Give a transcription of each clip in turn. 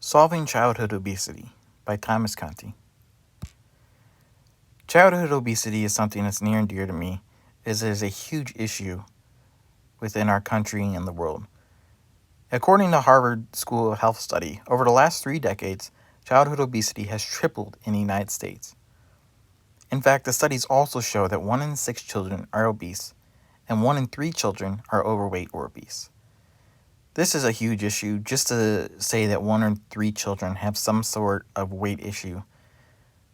Solving Childhood Obesity by Thomas Conti. Childhood obesity is something that's near and dear to me, as it is a huge issue within our country and the world. According to Harvard School of Health study, over the last 3 decades, childhood obesity has tripled in the United States. In fact, the studies also show that 1 in 6 children are obese, and 1 in 3 children are overweight or obese. This is a huge issue. Just to say that 1 in 3 children have some sort of weight issue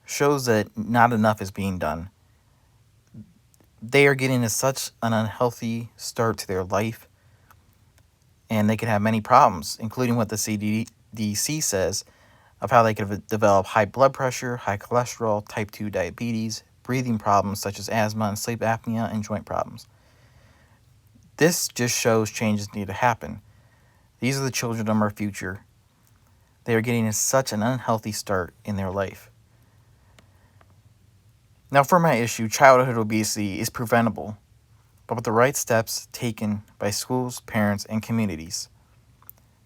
shows that not enough is being done. They are getting such an unhealthy start to their life, and they can have many problems, including what the CDC says of how they could develop high blood pressure, high cholesterol, type 2 diabetes, breathing problems such as asthma and sleep apnea, and joint problems. This just shows changes need to happen. These are the children of our future. They are getting such an unhealthy start in their life. Now, for my issue, childhood obesity is preventable, but with the right steps taken by schools, parents, and communities,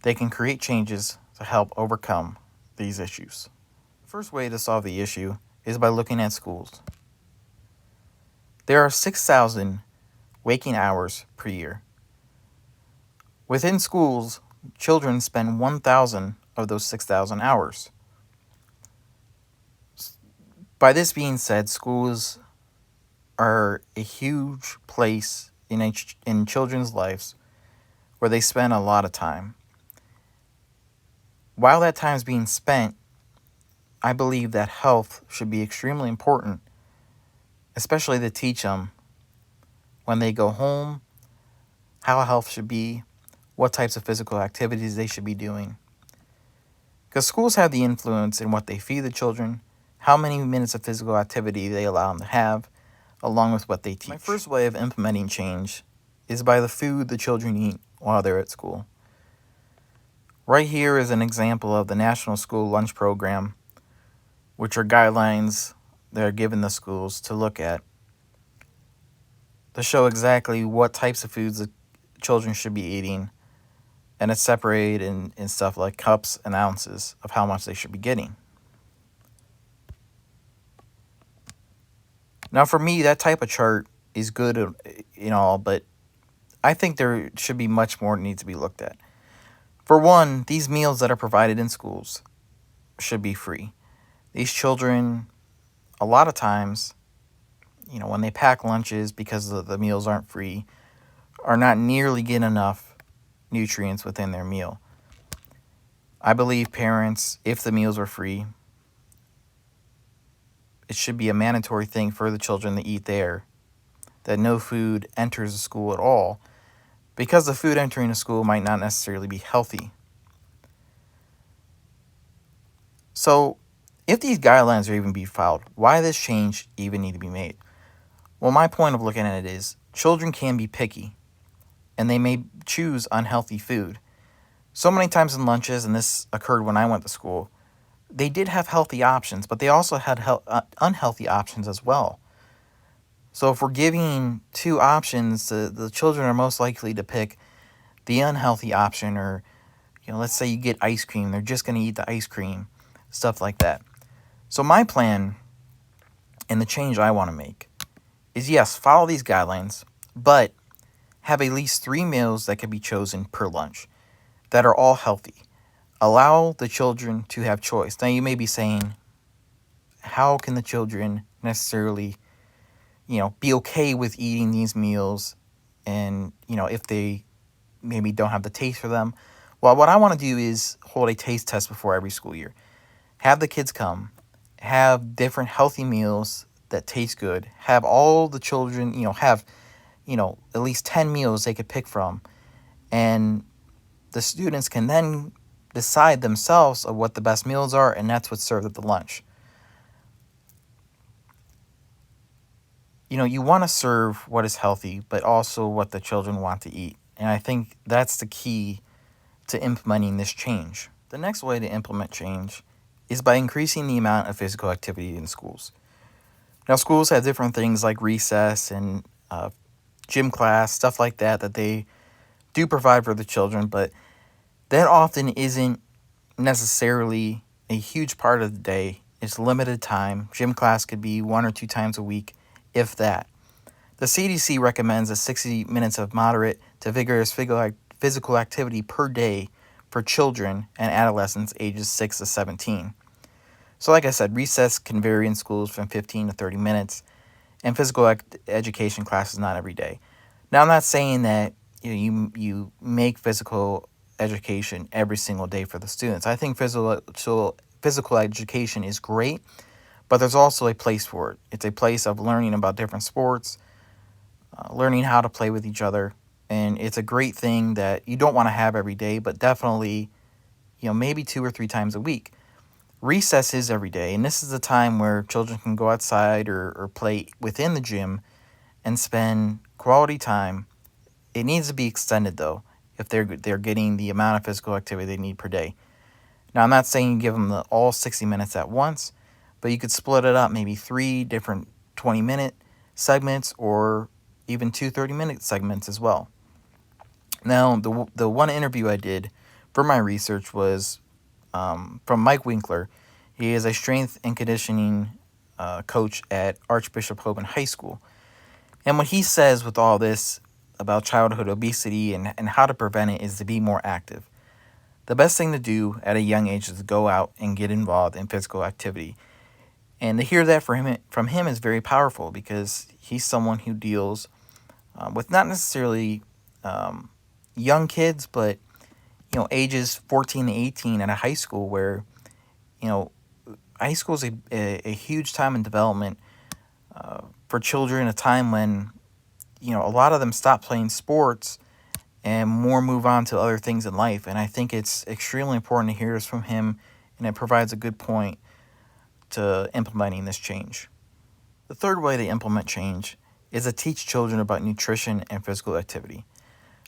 they can create changes to help overcome these issues. The first way to solve the issue is by looking at schools. There are 6,000 waking hours per year. Within schools, children spend 1,000 of those 6,000 hours. By this being said, schools are a huge place in children's lives where they spend a lot of time. While that time is being spent, I believe that health should be extremely important, especially to teach them when they go home how health should be, what types of physical activities they should be doing. Because schools have the influence in what they feed the children, how many minutes of physical activity they allow them to have, along with what they teach. My first way of implementing change is by the food the children eat while they're at school. Right here is an example of the National School Lunch Program, which are guidelines that are given to schools to look at to show exactly what types of foods the children should be eating, and it's separated in stuff like cups and ounces of how much they should be getting. Now, for me, that type of chart is good, but I think there should be much more that needs to be looked at. For one, these meals that are provided in schools should be free. These children, a lot of times, when they pack lunches because the meals aren't free, are not nearly getting enough nutrients within their meal. I believe parents, if the meals are free, it should be a mandatory thing for the children to eat there, that no food enters the school at all, because the food entering the school might not necessarily be healthy. So, if these guidelines are even be followed, why this change even need to be made? Well, my point of looking at it is, children can be picky, and they may choose unhealthy food. So many times in lunches, and this occurred when I went to school, they did have healthy options, but they also had unhealthy options as well. So if we're giving 2 options, the children are most likely to pick the unhealthy option, or let's say you get ice cream, they're just going to eat the ice cream, stuff like that. So my plan and the change I want to make is, yes, follow these guidelines, but have at least 3 meals that can be chosen per lunch that are all healthy. Allow the children to have choice. Now, you may be saying, how can the children necessarily, be okay with eating these meals, and, if they maybe don't have the taste for them? Well, what I want to do is hold a taste test before every school year. Have the kids come, have different healthy meals that taste good, have all the children, have, at least 10 meals they could pick from, and the students can then decide themselves of what the best meals are, and that's what's served at the lunch. You want to serve what is healthy, but also what the children want to eat. And I think that's the key to implementing this change. The next way to implement change is by increasing the amount of physical activity in schools. Now, schools have different things like recess and gym class, stuff like that they do provide for the children, but that often isn't necessarily a huge part of the day. It's limited time. Gym class could be 1 or 2 times a week, if that. The CDC recommends a 60 minutes of moderate to vigorous physical activity per day for children and adolescents ages 6 to 17. So, like I said, recess can vary in schools from 15 to 30 minutes, and physical education classes not every day. Now, I'm not saying that you make physical education every single day for the students. I think physical education is great, but there's also a place for it. It's a place of learning about different sports, learning how to play with each other, and it's a great thing that you don't want to have every day, but definitely, maybe 2 or 3 times a week. Recess is every day, and this is the time where children can go outside or play within the gym and spend quality time. It needs to be extended though, if they're getting the amount of physical activity they need per day. Now, I'm not saying you give them all 60 minutes at once, but you could split it up, maybe 3 different 20-minute segments or even 2 30-minute segments as well. Now, the one interview I did for my research was from Mike Winkler. He is a strength and conditioning coach at Archbishop Hoban High School. And what he says with all this about childhood obesity and how to prevent it is to be more active. The best thing to do at a young age is to go out and get involved in physical activity. And to hear that from him is very powerful, because he's someone who deals with not necessarily young kids, but ages 14 to 18 at a high school, where high school is a huge time in development for children, a time when a lot of them stop playing sports and more move on to other things in life. And I think it's extremely important to hear this from him, and it provides a good point to implementing this change. The third way to implement change is to teach children about nutrition and physical activity.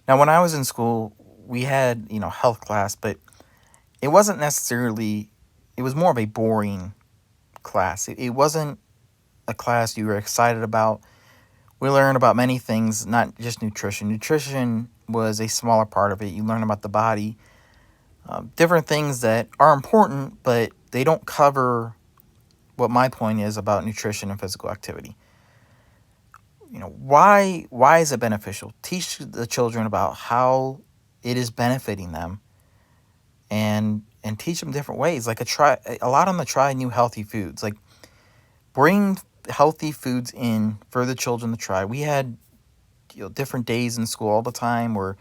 Now, when I was in school, we had, health class, but it wasn't necessarily, it was more of a boring class. It wasn't a class you were excited about. We learned about many things, not just nutrition. Nutrition was a smaller part of it. You learn about the body, different things that are important, but they don't cover what my point is about nutrition and physical activity. Why is it beneficial? Teach the children about how it is benefiting them, and teach them different ways. Like allow them to try new healthy foods. Like, bring healthy foods in for the children to try. We had different days in school all the time where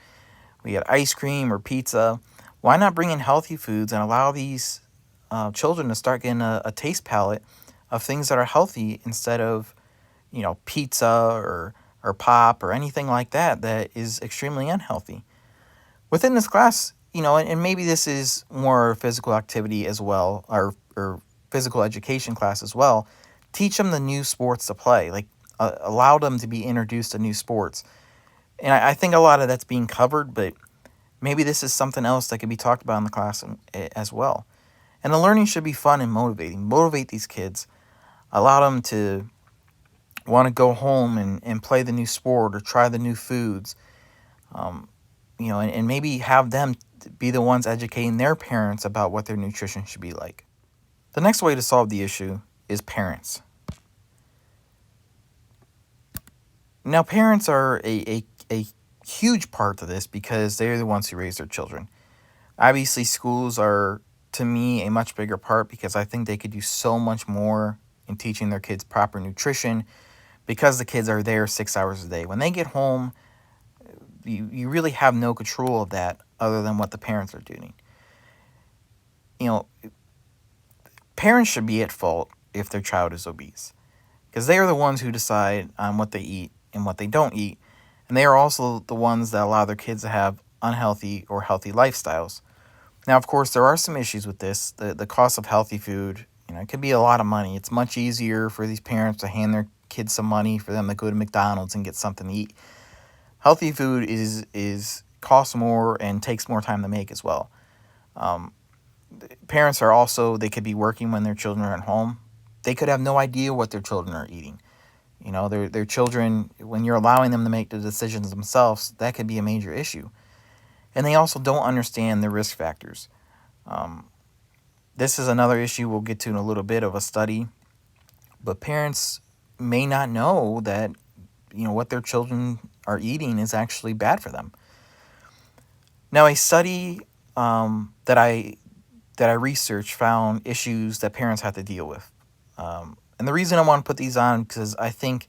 we had ice cream or pizza. Why not bring in healthy foods and allow these children to start getting a taste palette of things that are healthy, instead of pizza or pop or anything like that is extremely unhealthy. Within this class, and maybe this is more physical activity as well, or physical education class as well, teach them the new sports to play. Like, allow them to be introduced to new sports. And I think a lot of that's being covered, but maybe this is something else that could be talked about in the class as well. And the learning should be fun and motivating. Motivate these kids. Allow them to want to go home and play the new sport or try the new foods. And maybe have them be the ones educating their parents about what their nutrition should be like. The next way to solve the issue is parents. Now, parents are a huge part of this, because they're the ones who raise their children. Obviously, schools are, to me, a much bigger part, because I think they could do so much more in teaching their kids proper nutrition, because the kids are there 6 hours a day. When they get home, you really have no control of that other than what the parents are doing. Parents should be at fault if their child is obese, because they are the ones who decide on what they eat and what they don't eat. And they are also the ones that allow their kids to have unhealthy or healthy lifestyles. Now, of course, there are some issues with this. The cost of healthy food, it could be a lot of money. It's much easier for these parents to hand their kids some money for them to go to McDonald's and get something to eat. Healthy food is costs more and takes more time to make as well. Parents are also, they could be working when their children are at home. They could have no idea what their children are eating. Their children, when you're allowing them to make the decisions themselves, that could be a major issue. And they also don't understand the risk factors. This is another issue we'll get to in a little bit of a study, but parents may not know that what their children are eating is actually bad for them. Now, a study that I researched found issues that parents have to deal with, and the reason I want to put these on because I think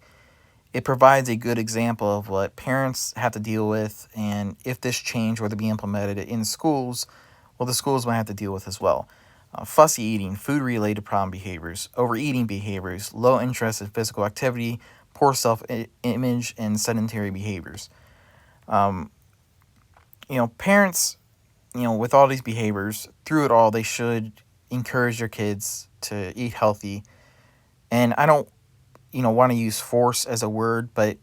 it provides a good example of what parents have to deal with, and if this change were to be implemented in schools, well, the schools might have to deal with as well. Fussy eating, food-related problem behaviors, overeating behaviors, low interest in physical activity, poor self-image, and sedentary behaviors. Um, Parents, with all these behaviors, through it all, they should encourage their kids to eat healthy. And I don't, want to use force as a word, but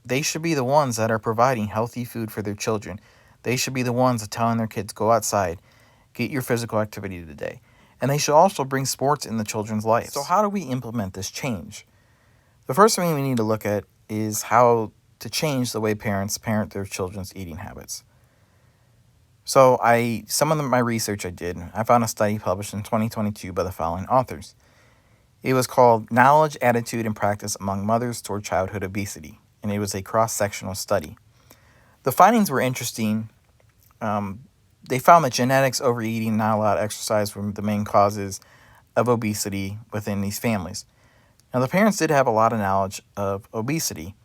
they should be the ones that are providing healthy food for their children. They should be the ones that telling their kids, go outside, get your physical activity today. And they should also bring sports in the children's lives. So how do we implement this change? The first thing we need to look at is how to change the way parents parent their children's eating habits. So some of my research I found a study published in 2022 by the following authors. It was called Knowledge, Attitude, and Practice Among Mothers Toward Childhood Obesity, and it was a cross-sectional study. The findings were interesting. They found that genetics, overeating, not a lot of exercise were the main causes of obesity within these families. Now, the parents did have a lot of knowledge of obesity,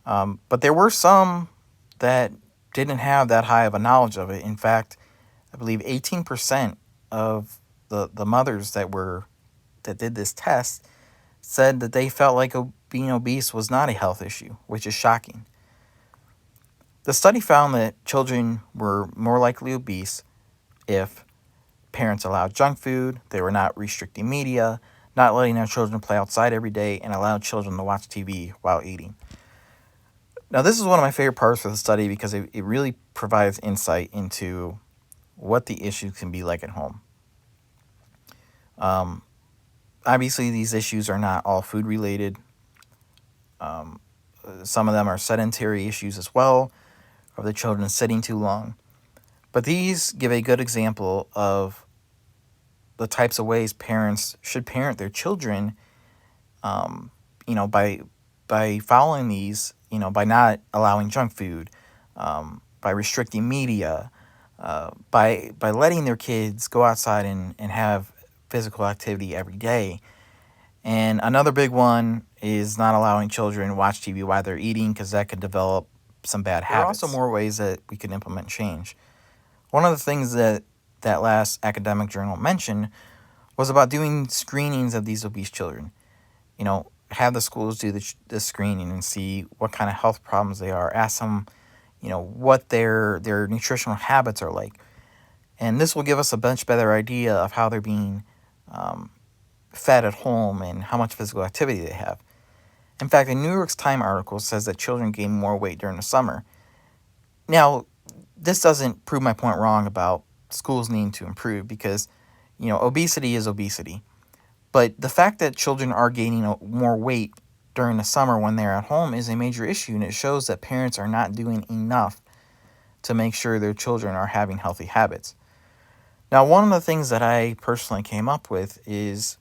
but there were some that didn't have that high of a knowledge of it. In fact, I believe 18% of the mothers that did this test said that they felt like being obese was not a health issue, which is shocking. The study found that children were more likely obese if parents allowed junk food, they were not restricting media, not letting their children play outside every day, and allowed children to watch TV while eating. Now, this is one of my favorite parts of the study because it really provides insight into what the issues can be like at home. Obviously, these issues are not all food related. Some of them are sedentary issues as well, of the children sitting too long. But these give a good example of the types of ways parents should parent their children, by following these, by not allowing junk food, by restricting media, by letting their kids go outside and have physical activity every day. And another big one is not allowing children to watch TV while they're eating because that could develop some bad habits. There are also more ways that we can implement change. One of the things that last academic journal mentioned was about doing screenings of these obese children. Have the schools do the screening and see what kind of health problems they are. Ask them, what their nutritional habits are like. And this will give us a much better idea of how they're being fed at home and how much physical activity they have. In fact, a New York Times article says that children gain more weight during the summer. Now, this doesn't prove my point wrong about schools needing to improve because, obesity is obesity. But the fact that children are gaining more weight during the summer when they're at home is a major issue, and it shows that parents are not doing enough to make sure their children are having healthy habits. Now, one of the things that I personally came up with is,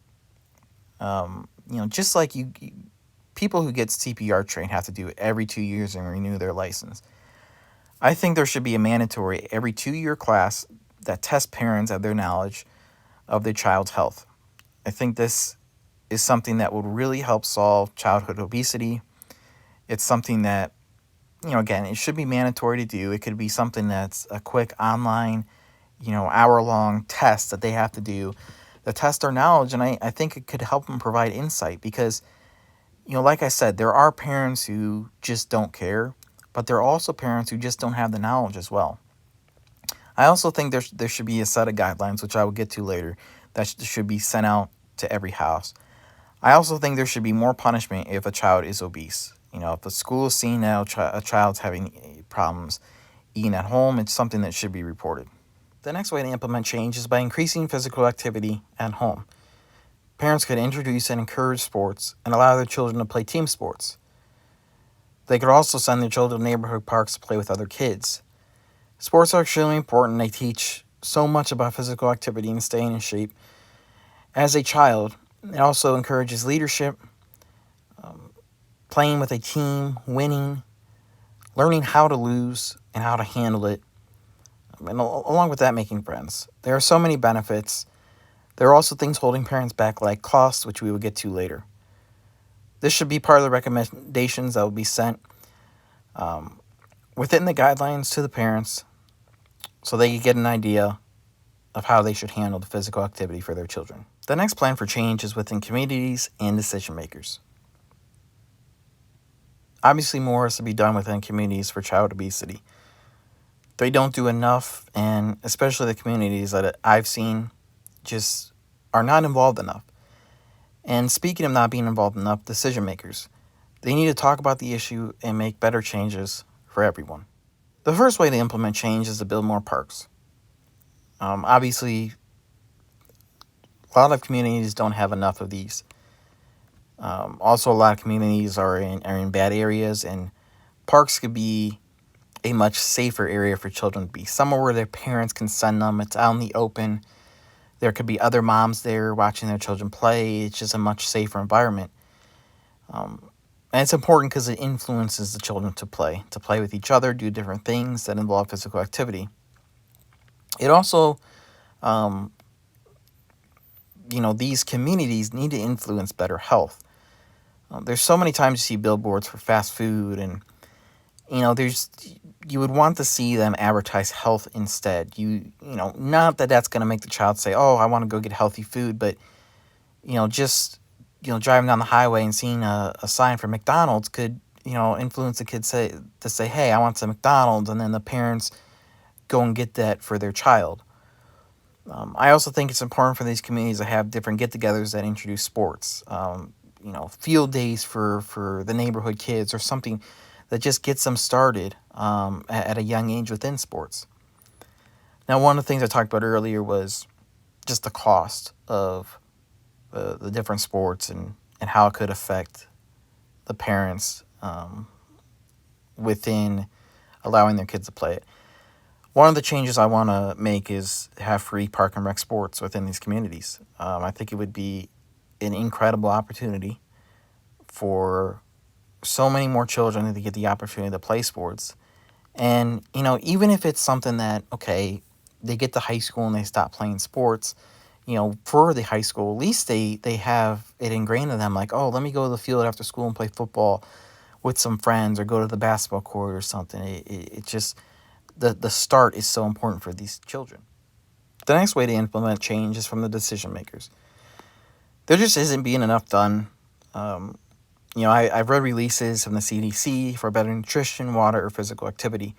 just like people who get CPR trained have to do it every 2 years and renew their license. I think there should be a mandatory every 2-year class that tests parents of their knowledge of their child's health. I think this is something that would really help solve childhood obesity. It's something that, again, it should be mandatory to do. It could be something that's a quick online, hour-long test that they have to do that test their knowledge. And I think it could help them provide insight because, like I said, there are parents who just don't care, but there are also parents who just don't have the knowledge as well. I also think there should be a set of guidelines, which I will get to later, that should be sent out to every house. I also think there should be more punishment if a child is obese. If a school is seeing that a child's having problems eating at home, it's something that should be reported. The next way to implement change is by increasing physical activity at home. Parents could introduce and encourage sports and allow their children to play team sports. They could also send their children to neighborhood parks to play with other kids. Sports are extremely important. They teach so much about physical activity and staying in shape. As a child, it also encourages leadership, playing with a team, winning, learning how to lose and how to handle it, and along with that, making friends. There are so many benefits. There are also things holding parents back, like costs, which we will get to later. This should be part of the recommendations that will be sent within the guidelines to the parents so they can get an idea of how they should handle the physical activity for their children. The next plan for change is within communities and decision makers. Obviously, more has to be done within communities for child obesity. They don't do enough, and especially the communities that I've seen just are not involved enough. And speaking of not being involved enough, decision makers, they need to talk about the issue and make better changes for everyone. The first way to implement change is to build more parks. Obviously, a lot of communities don't have enough of these. Also, a lot of communities are in bad areas, and parks could be a much safer area for children to be. Somewhere where their parents can send them. It's out in the open. There could be other moms there watching their children play. It's just a much safer environment. And it's important because it influences the children to play with each other, do different things that involve physical activity. It also, these communities need to influence better health. There's so many times you see billboards for fast food, and you would want to see them advertise health instead. Not that that's going to make the child say, "Oh, I want to go get healthy food," but just driving down the highway and seeing a sign for McDonald's could influence the kid to say, "Hey, I want some McDonald's," and then the parents go and get that for their child. I also think it's important for these communities to have different get-togethers that introduce sports. Field days for the neighborhood kids, or something that just gets them started at a young age within sports. Now, one of the things I talked about earlier was just the cost of the different sports and how it could affect the parents within allowing their kids to play it. One of the changes I want to make is have free park and rec sports within these communities. I think it would be an incredible opportunity for so many more children to get the opportunity to play sports. And, even if it's something that, okay, they get to high school and they stop playing sports, for the high school, at least they have it ingrained in them, like, oh, let me go to the field after school and play football with some friends, or go to the basketball court or something. It just, the start is so important for these children. The next way to implement change is from the decision makers. There just isn't being enough done. I've read releases from the CDC for better nutrition, water, or physical activity.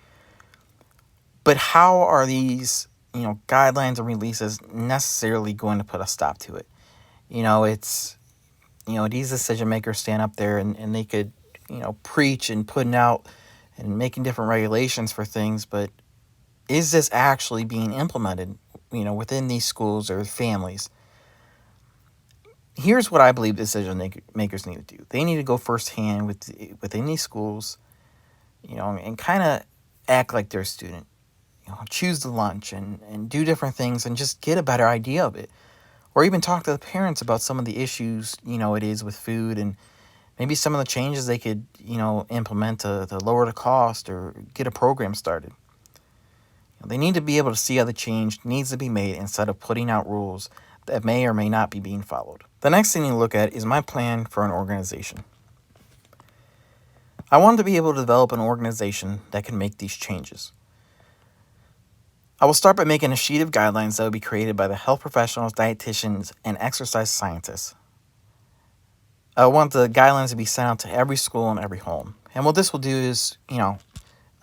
But how are these, guidelines and releases necessarily going to put a stop to it? It's, these decision makers stand up there and they could, preach and putting out and making different regulations for things, but is this actually being implemented, within these schools or families? Here's what I believe decision makers need to do. They need to go firsthand within these schools, and kind of act like they're a student. Choose the lunch and do different things and just get a better idea of it. Or even talk to the parents about some of the issues, it is with food, and maybe some of the changes they could, implement to lower the cost or get a program started. They need to be able to see how the change needs to be made instead of putting out rules that may or may not be being followed. The next thing to look at is my plan for an organization. I want to be able to develop an organization that can make these changes. I will start by making a sheet of guidelines that will be created by the health professionals, dietitians, and exercise scientists. I want the guidelines to be sent out to every school and every home. And what this will do is,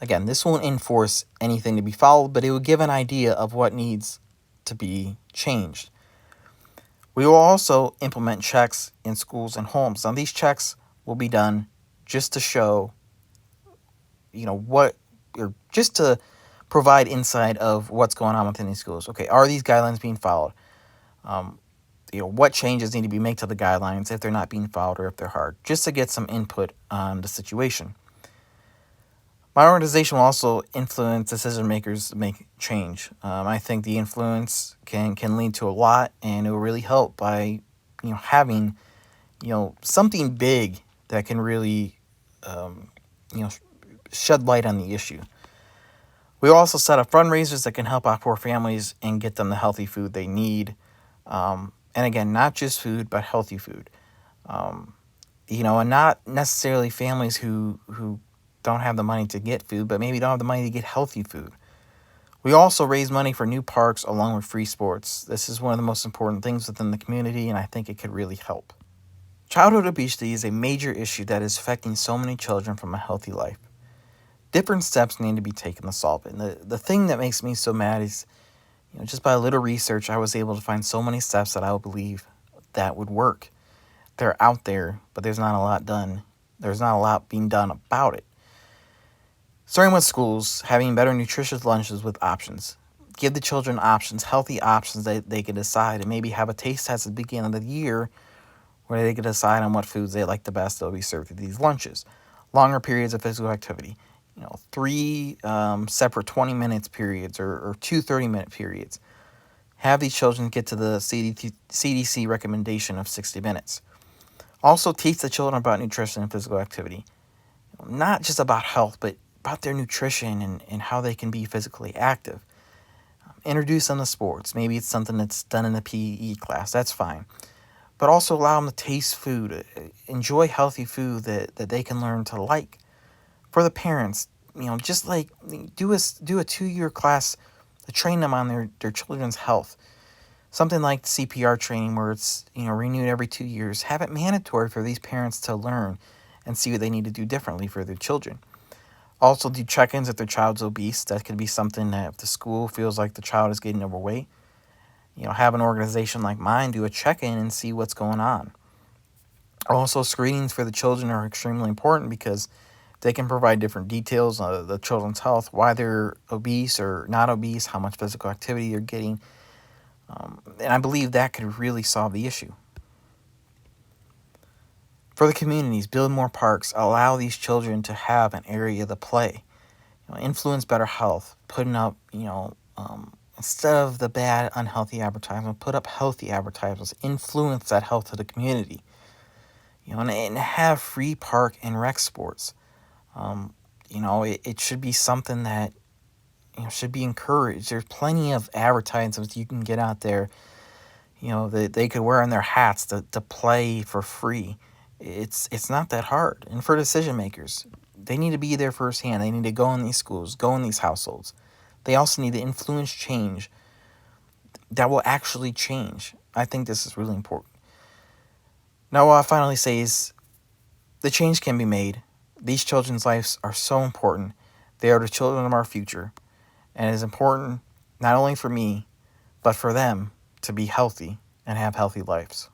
again, this won't enforce anything to be followed, but it will give an idea of what needs to be changed. We will also implement checks in schools and homes. Now, these checks will be done just to show, just to provide insight of what's going on within these schools. Okay, are these guidelines being followed? What changes need to be made to the guidelines if they're not being followed or if they're hard, just to get some input on the situation. My organization will also influence decision makers to make change. I think the influence can lead to a lot, and it will really help by having something big that can really um, you know shed light on the issue. We also set up fundraisers that can help out poor families and get them the healthy food they need. And again, not just food, but healthy food. Um, and not necessarily families who don't have the money to get food, but maybe don't have the money to get healthy food. We also raise money for new parks along with free sports. This is one of the most important things within the community, and I think it could really help. Childhood obesity is a major issue that is affecting so many children from a healthy life. Different steps need to be taken to solve it. And the thing that makes me so mad is, just by a little research, I was able to find so many steps that I would believe that would work. They're out there, but there's not a lot done. There's not a lot being done about it. Starting with schools, having better nutritious lunches with options. Give the children options, healthy options that they can decide, and maybe have a taste test at the beginning of the year where they can decide on what foods they like the best that will be served at these lunches. Longer periods of physical activity. 3 separate 20 minutes periods or 2 30-minute periods. Have these children get to the CDC recommendation of 60 minutes. Also teach the children about nutrition and physical activity. Not just about health, but about their nutrition and how they can be physically active. Introduce them to sports. Maybe it's something that's done in the PE class. That's fine. But also allow them to taste food. Enjoy healthy food that they can learn to like. For the parents, just like do a 2-year class to train them on their children's health. Something like CPR training where it's renewed every 2 years. Have it mandatory for these parents to learn and see what they need to do differently for their children. Also do check-ins if their child's obese. That could be something that if the school feels like the child is getting overweight, have an organization like mine do a check-in and see what's going on. Also, screenings for the children are extremely important because they can provide different details on the children's health, why they're obese or not obese, how much physical activity they're getting. And I believe that could really solve the issue. For the communities, build more parks, allow these children to have an area to play. Influence better health, putting up, instead of the bad, unhealthy advertisement, put up healthy advertisements, influence that health to the community. And have free park and rec sports. It should be something that should be encouraged. There's plenty of advertisements you can get out there, that they could wear on their hats to play for free. It's not that hard. And for decision makers, they need to be there firsthand. They need to go in these schools, go in these households. They also need to influence change that will actually change. I think this is really important. Now, what I finally say is the change can be made. These children's lives are so important. They are the children of our future. And it is important not only for me, but for them to be healthy and have healthy lives.